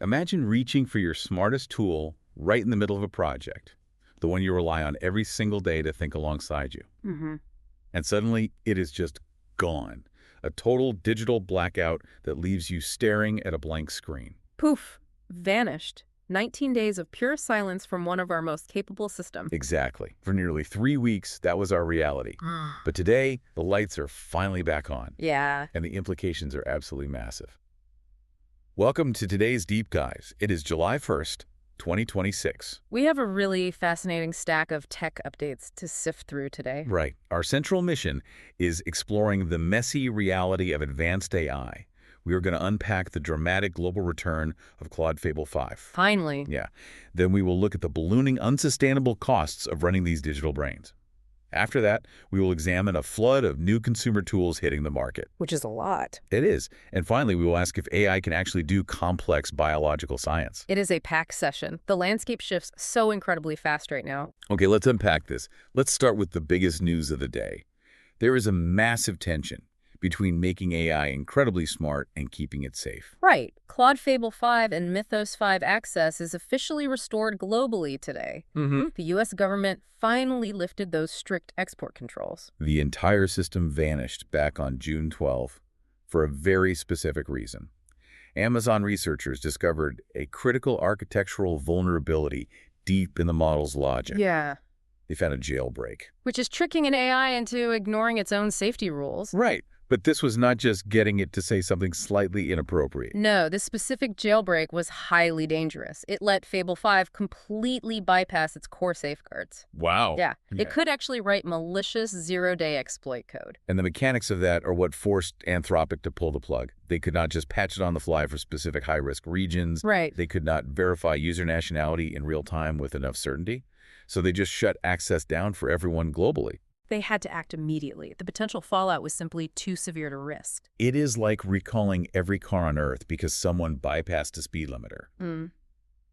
Imagine reaching for your smartest tool right in the middle of a project, the one you rely on every single day to think alongside you. Mm-hmm. And suddenly, it is just gone. A total digital blackout that leaves you staring at a blank screen. Poof. Vanished. 19 days of pure silence from one of our most capable systems. Exactly. For nearly 3 weeks, that was our reality. But today, the lights are finally back on. Yeah. And the implications are absolutely massive. Welcome to today's Deep Dive. It is July 1st, 2026. We have a really fascinating stack of tech updates to sift through today. Right. Our central mission is exploring the messy reality of advanced AI. We are going to unpack the dramatic global return of Claude Fable 5. Finally. Yeah. Then we will look at the ballooning, unsustainable costs of running these digital brains. After that, we will examine a flood of new consumer tools hitting the market. Which is a lot. It is. And finally, we will ask if AI can actually do complex biological science. It is a packed session. The landscape shifts so incredibly fast right now. Okay, let's unpack this. Let's start with the biggest news of the day. There is a massive tension between making AI incredibly smart and keeping it safe. Right. Claude Fable 5 and Mythos 5 access is officially restored globally today. Mm-hmm. The U.S. government finally lifted those strict export controls. The entire system vanished back on June 12 for a very specific reason. Amazon researchers discovered a critical architectural vulnerability deep in the model's logic. Yeah. They found a jailbreak. Which is tricking an AI into ignoring its own safety rules. Right. But this was not just getting it to say something slightly inappropriate. No, this specific jailbreak was highly dangerous. It let Fable 5 completely bypass its core safeguards. Wow. Yeah. It could actually write malicious zero-day exploit code. And the mechanics of that are what forced Anthropic to pull the plug. They could not just patch it on the fly for specific high-risk regions. Right. They could not verify user nationality in real time with enough certainty. So they just shut access down for everyone globally. They had to act immediately. The potential fallout was simply too severe to risk. It is like recalling every car on Earth because someone bypassed a speed limiter.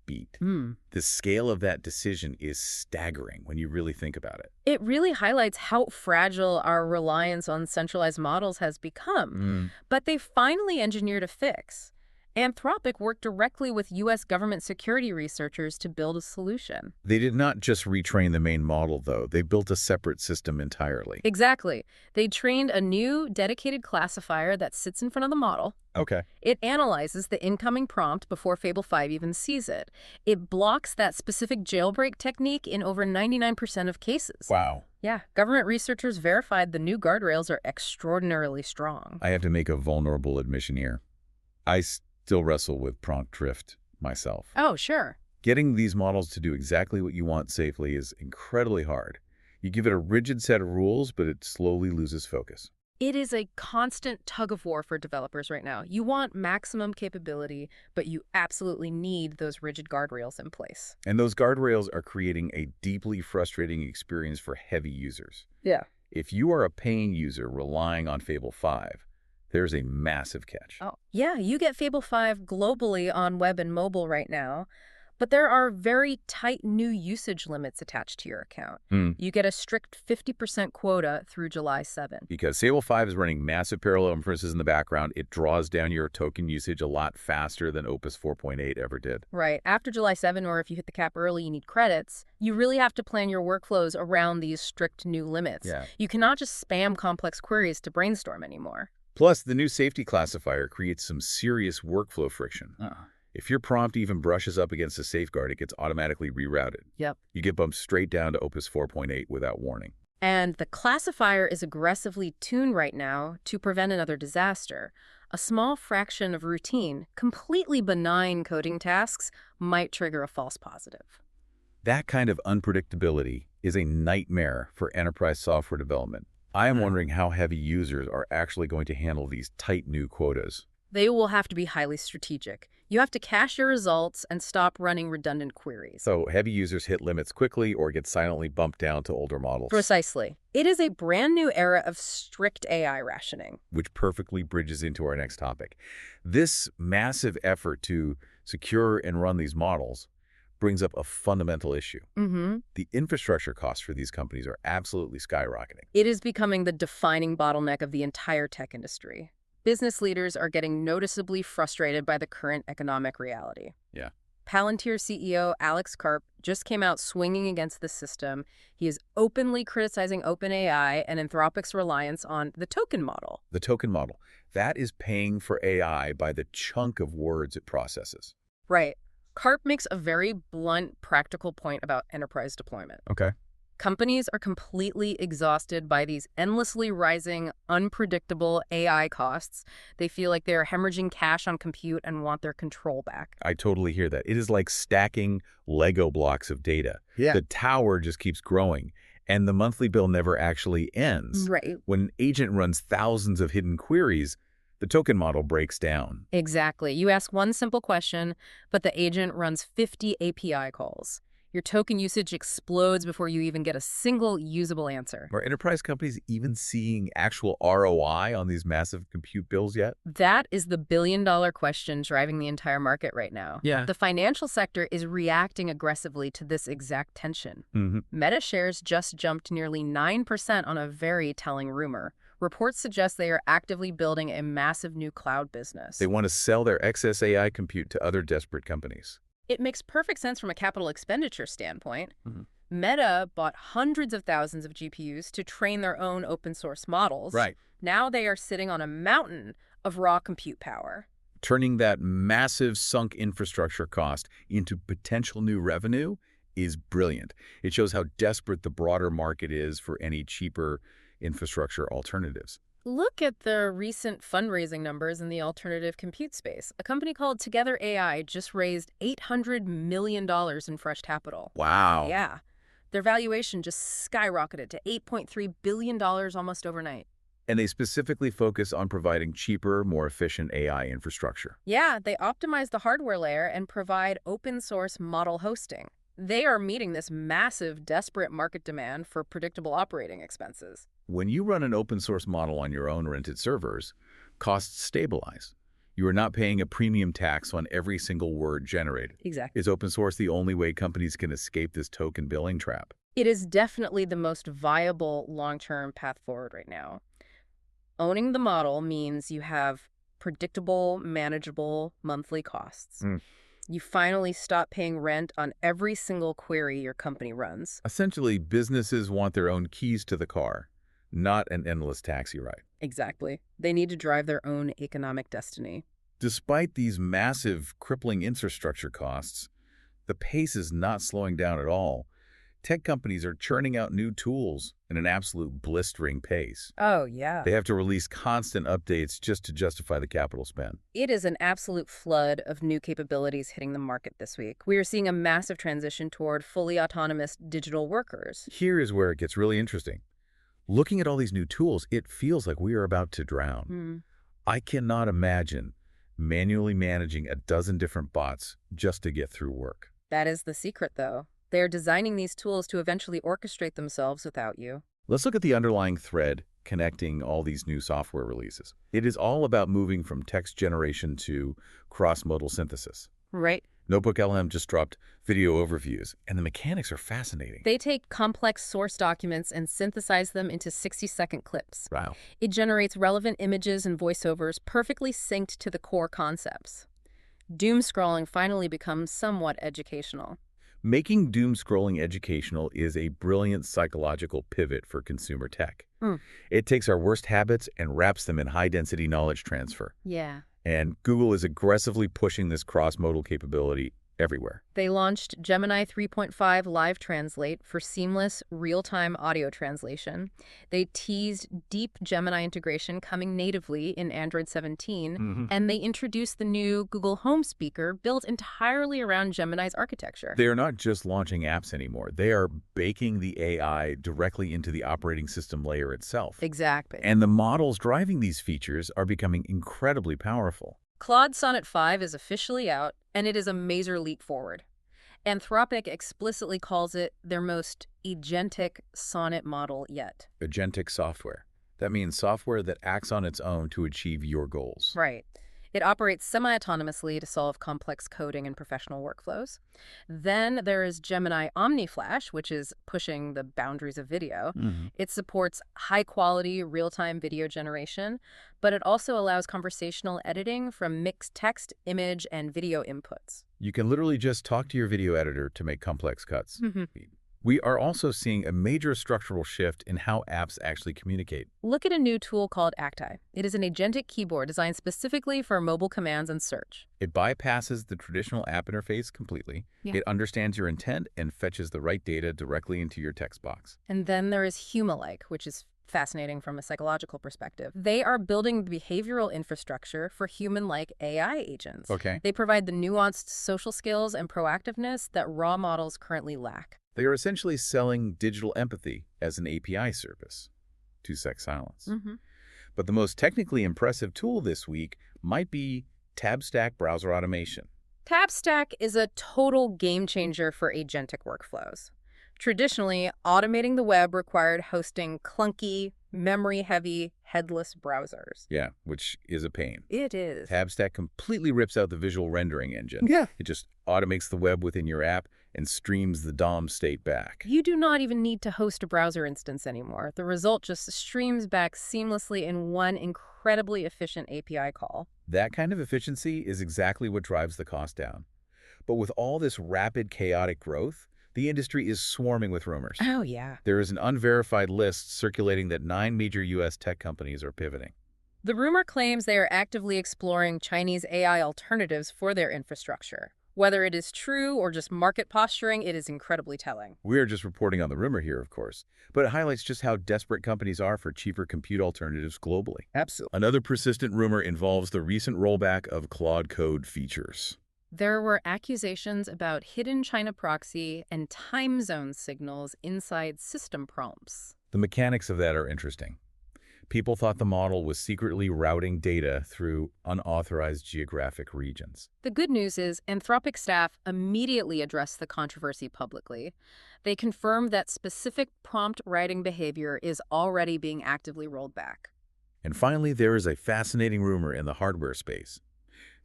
Beat. The scale of that decision is staggering when you really think about it. It really highlights how fragile our reliance on centralized models has become. But they finally engineered a fix. Anthropic worked directly with U.S. government security researchers to build a solution. They did not just retrain the main model, though. They built a separate system entirely. Exactly. They trained a new dedicated classifier that sits in front of the model. Okay. It analyzes the incoming prompt before Fable 5 even sees it. It blocks that specific jailbreak technique in over 99% of cases. Wow. Yeah, government researchers verified the new guardrails are extraordinarily strong. I have to make a vulnerable admission here. I still wrestle with prompt drift myself. Oh, sure. Getting these models to do exactly what you want safely is incredibly hard. You give it a rigid set of rules, but it slowly loses focus. It is a constant tug of war for developers right now. You want maximum capability, but you absolutely need those rigid guardrails in place. And those guardrails are creating a deeply frustrating experience for heavy users. Yeah. If you are a paying user relying on Fable 5, there's a massive catch. Oh, yeah, you get Fable 5 globally on web and mobile right now, but there are very tight new usage limits attached to your account. You get a strict 50% quota through July 7. Because Fable 5 is running massive parallel inferences in the background, it draws down your token usage a lot faster than Opus 4.8 ever did. Right. After July 7, or if you hit the cap early, you need credits. You really have to plan your workflows around these strict new limits. Yeah. You cannot just spam complex queries to brainstorm anymore. Plus, the new safety classifier creates some serious workflow friction. If your prompt even brushes up against a safeguard, it gets automatically rerouted. Yep. You get bumped straight down to Opus 4.8 without warning. And the classifier is aggressively tuned right now to prevent another disaster. A small fraction of routine, completely benign coding tasks might trigger a false positive. That kind of unpredictability is a nightmare for enterprise software development. I am wondering how heavy users are actually going to handle these tight new quotas. They will have to be highly strategic. You have to cache your results and stop running redundant queries. So heavy users hit limits quickly or get silently bumped down to older models. Precisely. It is a brand new era of strict AI rationing. Which perfectly bridges into our next topic. This massive effort to secure and run these models brings up a fundamental issue. The infrastructure costs for these companies are absolutely skyrocketing. It is becoming the defining bottleneck of the entire tech industry. business leaders are getting noticeably frustrated by the current economic reality. Yeah. Palantir CEO Alex Karp just came out swinging against the system. He is openly criticizing OpenAI and Anthropic's reliance on the token model. The token model. That is paying for AI by the chunk of words it processes. Right. Karp makes a very blunt, practical point about enterprise deployment. Okay. Companies are completely exhausted by these endlessly rising, unpredictable AI costs. They feel like they're hemorrhaging cash on compute and want their control back. I totally hear that. It is like stacking Lego blocks of data. Yeah. The tower just keeps growing, and the monthly bill never actually ends. Right. When an agent runs thousands of hidden queries, the token model breaks down. Exactly. You ask one simple question, but the agent runs 50 API calls. Your token usage explodes before you even get a single usable answer. Are enterprise companies even seeing actual ROI on these massive compute bills yet? That is the billion-dollar question driving the entire market right now. Yeah. The financial sector is reacting aggressively to this exact tension. Mm-hmm. Meta shares just jumped nearly 9% on a very telling rumor. Reports suggest they are actively building a massive new cloud business. They want to sell their excess AI compute to other desperate companies. It makes perfect sense from a capital expenditure standpoint. Mhm. Meta bought hundreds of thousands of GPUs to train their own open source models. Right. Now they are sitting on a mountain of raw compute power. Turning that massive sunk infrastructure cost into potential new revenue is brilliant. It shows how desperate the broader market is for any cheaper infrastructure alternatives. Look at the recent fundraising numbers in the alternative compute space. A company called Together AI just raised $800 million in fresh capital. Wow. Yeah. Their valuation just skyrocketed to $8.3 billion almost overnight. And they specifically focus on providing cheaper, more efficient AI infrastructure. Yeah, they optimize the hardware layer and provide open source model hosting. They are meeting this massive, desperate market demand for predictable operating expenses. When you run an open source model on your own rented servers, costs stabilize. You are not paying a premium tax on every single word generated. Exactly. Is open source the only way companies can escape this token billing trap? It is definitely the most viable long-term path forward right now. Owning the model means you have predictable, manageable monthly costs. You finally stop paying rent on every single query your company runs. Essentially, businesses want their own keys to the car, not an endless taxi ride. Exactly. They need to drive their own economic destiny. Despite these massive, crippling infrastructure costs, the pace is not slowing down at all. Tech companies are churning out new tools at an absolute blistering pace. Oh, yeah. They have to release constant updates just to justify the capital spend. It is an absolute flood of new capabilities hitting the market this week. We are seeing a massive transition toward fully autonomous digital workers. Here is where it gets really interesting. Looking at all these new tools, it feels like we are about to drown. I cannot imagine manually managing a dozen different bots just to get through work. That is the secret, though. They are designing these tools to eventually orchestrate themselves without you. Let's look at the underlying thread connecting all these new software releases. It is all about moving from text generation to cross-modal synthesis. Right. NotebookLM just dropped video overviews, and the mechanics are fascinating. They take complex source documents and synthesize them into 60-second clips. Wow. It generates relevant images and voiceovers perfectly synced to the core concepts. Doom scrolling finally becomes somewhat educational. Making doom scrolling educational is a brilliant psychological pivot for consumer tech. It takes our worst habits and wraps them in high-density knowledge transfer. Yeah. And Google is aggressively pushing this cross-modal capability everywhere. They launched Gemini 3.5 Live Translate for seamless, real-time audio translation. They teased deep Gemini integration coming natively in Android 17, and they introduced the new Google Home speaker built entirely around Gemini's architecture. They are not just launching apps anymore. They are baking the AI directly into the operating system layer itself. Exactly. And the models driving these features are becoming incredibly powerful. Claude Sonnet 5 is officially out, and it is a major leap forward. Anthropic explicitly calls it their most agentic sonnet model yet. Agentic software. That means software that acts on its own to achieve your goals. Right. It operates semi-autonomously to solve complex coding and professional workflows. Then there is Gemini OmniFlash, which is pushing the boundaries of video. It supports high-quality, real-time video generation, but it also allows conversational editing from mixed text, image, and video inputs. You can literally just talk to your video editor to make complex cuts. We are also seeing a major structural shift in how apps actually communicate. Look at a new tool called Acti. It is an agentic keyboard designed specifically for mobile commands and search. It bypasses the traditional app interface completely. It understands your intent and fetches the right data directly into your text box. And then there is Humalike, which is fascinating from a psychological perspective. They are building the behavioral infrastructure for human-like AI agents. They provide the nuanced social skills and proactiveness that raw models currently lack. They are essentially selling digital empathy as an API service. Two-sec silence. But the most technically impressive tool this week might be TabStack browser automation. TabStack is a total game changer for agentic workflows. Traditionally, automating the web required hosting clunky, memory-heavy, headless browsers. Yeah, which is a pain. It is. TabStack completely rips out the visual rendering engine. It just automates the web within your app and streams the DOM state back. You do not even need to host a browser instance anymore. The result just streams back seamlessly in one incredibly efficient API call. That kind of efficiency is exactly what drives the cost down. But with all this rapid, chaotic growth, the industry is swarming with rumors. Oh, yeah. There is an unverified list circulating that 9 major U.S. tech companies are pivoting. The rumor claims they are actively exploring Chinese AI alternatives for their infrastructure. Whether it is true or just market posturing, it is incredibly telling. We are just reporting on the rumor here, of course, but it highlights just how desperate companies are for cheaper compute alternatives globally. Absolutely. Another persistent rumor involves the recent rollback of Claude Code features. There were accusations about hidden China proxy and time zone signals inside system prompts. The mechanics of that are interesting. People thought the model was secretly routing data through unauthorized geographic regions. The good news is Anthropic staff immediately addressed the controversy publicly. They confirmed that specific prompt writing behavior is already being actively rolled back. And finally, there is a fascinating rumor in the hardware space.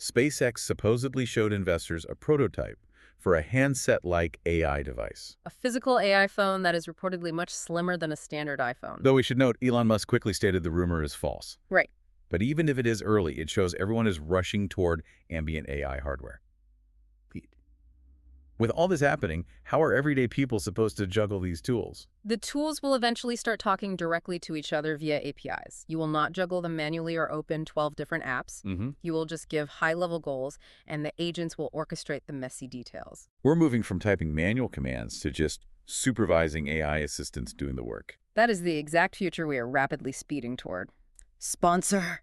SpaceX supposedly showed investors a prototype for a handset-like AI device. A physical AI phone that is reportedly much slimmer than a standard iPhone. Though we should note, Elon Musk quickly stated the rumor is false. Right. But even if it is early, it shows everyone is rushing toward ambient AI hardware. With all this happening, how are everyday people supposed to juggle these tools? The tools will eventually start talking directly to each other via APIs. You will not juggle them manually or open 12 different apps. You will just give high-level goals, and the agents will orchestrate the messy details. We're moving from typing manual commands to just supervising AI assistants doing the work. That is the exact future we are rapidly speeding toward. Sponsor.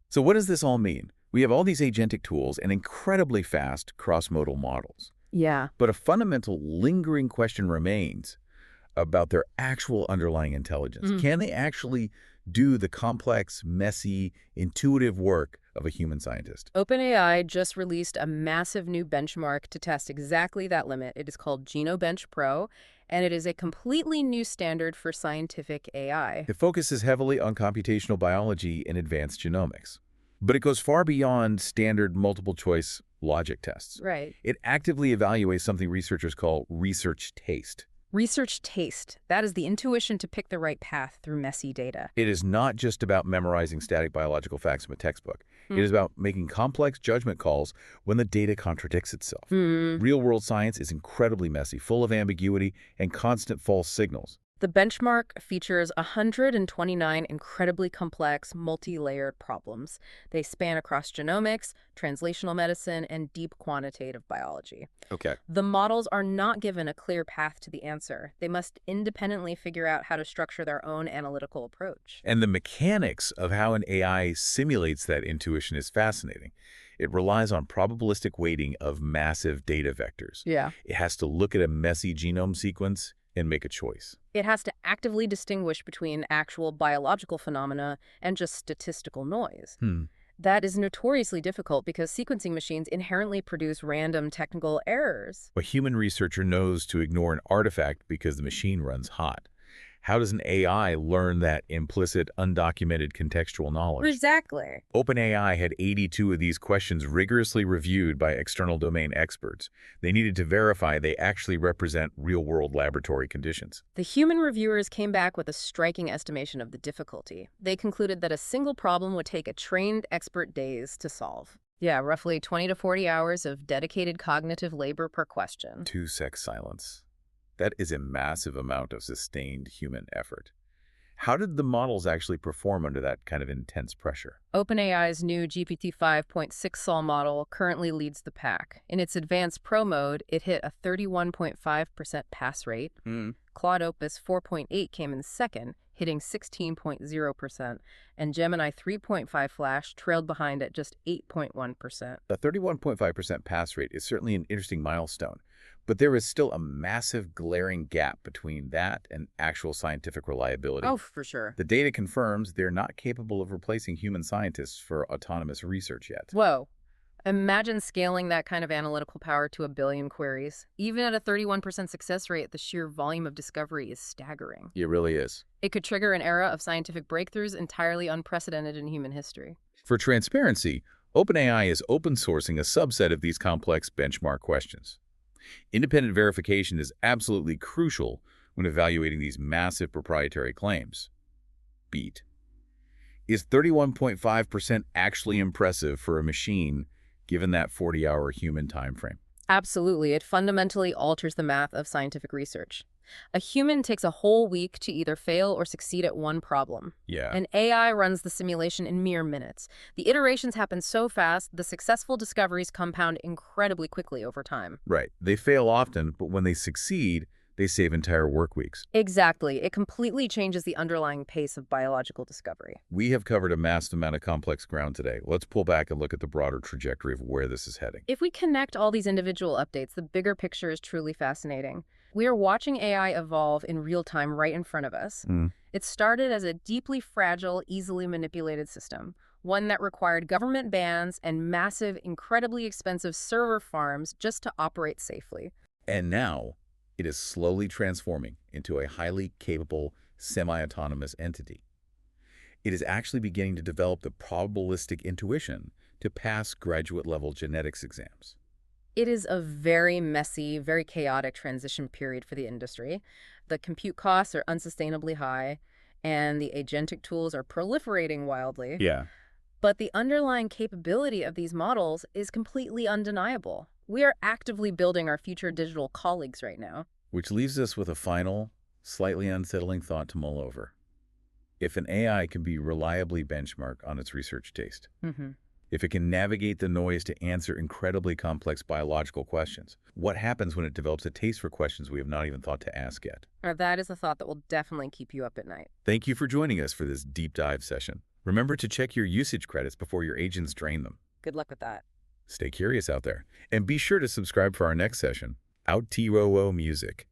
So what does this all mean? We have all these agentic tools and incredibly fast cross-modal models. Yeah. But a fundamental lingering question remains about their actual underlying intelligence. Can they actually do the complex, messy, intuitive work of a human scientist? OpenAI just released a massive new benchmark to test exactly that limit. It is called GeneBench-Pro, and it is a completely new standard for scientific AI. It focuses heavily on computational biology and advanced genomics. But it goes far beyond standard multiple-choice logic tests. Right. It actively evaluates something researchers call research taste. Research taste. That is the intuition to pick the right path through messy data. It is not just about memorizing static biological facts from a textbook. It is about making complex judgment calls when the data contradicts itself. Real-world science is incredibly messy, full of ambiguity and constant false signals. The benchmark features 129 incredibly complex, multi-layered problems. They span across genomics, translational medicine, and deep quantitative biology. Okay. The models are not given a clear path to the answer. They must independently figure out how to structure their own analytical approach. And the mechanics of how an AI simulates that intuition is fascinating. It relies on probabilistic weighting of massive data vectors. Yeah. It has to look at a messy genome sequence and make a choice. It has to actively distinguish between actual biological phenomena and just statistical noise. That is notoriously difficult because sequencing machines inherently produce random technical errors. A human researcher knows to ignore an artifact because the machine runs hot. How does an AI learn that implicit, undocumented contextual knowledge? Exactly. OpenAI had 82 of these questions rigorously reviewed by external domain experts. They needed to verify they actually represent real-world laboratory conditions. The human reviewers came back with a striking estimation of the difficulty. They concluded that a single problem would take a trained expert days to solve. Yeah, roughly 20 to 40 hours of dedicated cognitive labor per question. 2-sec silence. That is a massive amount of sustained human effort. How did the models actually perform under that kind of intense pressure? OpenAI's new GPT-5.6 Sol model currently leads the pack. In its advanced Pro mode, it hit a 31.5% pass rate. Claude Opus 4.8 came in second, hitting 16.0%, and Gemini 3.5 Flash trailed behind at just 8.1%. A 31.5% pass rate is certainly an interesting milestone, but there is still a massive glaring gap between that and actual scientific reliability. Oh, for sure. The data confirms they're not capable of replacing human scientists for autonomous research yet. Whoa. Imagine scaling that kind of analytical power to 1 billion queries. Even at a 31% success rate, the sheer volume of discovery is staggering. It really is. It could trigger an era of scientific breakthroughs entirely unprecedented in human history. For transparency, OpenAI is open sourcing a subset of these complex benchmark questions. Independent verification is absolutely crucial when evaluating these massive proprietary claims. Beat. Is 31.5% actually impressive for a machine given that 40-hour human time frame? Absolutely. It fundamentally alters the math of scientific research. A human takes a whole week to either fail or succeed at one problem. Yeah. An AI runs the simulation in mere minutes. The iterations happen so fast, the successful discoveries compound incredibly quickly over time. Right. They fail often, but when they succeed, they save entire work weeks. Exactly. It completely changes the underlying pace of biological discovery. We have covered a massive amount of complex ground today. Let's pull back and look at the broader trajectory of where this is heading. If we connect all these individual updates, the bigger picture is truly fascinating. We are watching AI evolve in real time right in front of us. It started as a deeply fragile, easily manipulated system, one that required government bans and massive, incredibly expensive server farms just to operate safely. And now, it is slowly transforming into a highly capable, semi-autonomous entity. It is actually beginning to develop the probabilistic intuition to pass graduate-level genetics exams. It is a very messy, very chaotic transition period for the industry. The compute costs are unsustainably high, and the agentic tools are proliferating wildly. Yeah. But the underlying capability of these models is completely undeniable. We are actively building our future digital colleagues right now. Which leaves us with a final, slightly unsettling thought to mull over. If an AI can be reliably benchmarked on its research taste, if it can navigate the noise to answer incredibly complex biological questions, what happens when it develops a taste for questions we have not even thought to ask yet? That is a thought that will definitely keep you up at night. Thank you for joining us for this deep dive session. Remember to check your usage credits before your agents drain them. Good luck with that. Stay curious out there. And be sure to subscribe for our next session. Out T-Ro-O Music.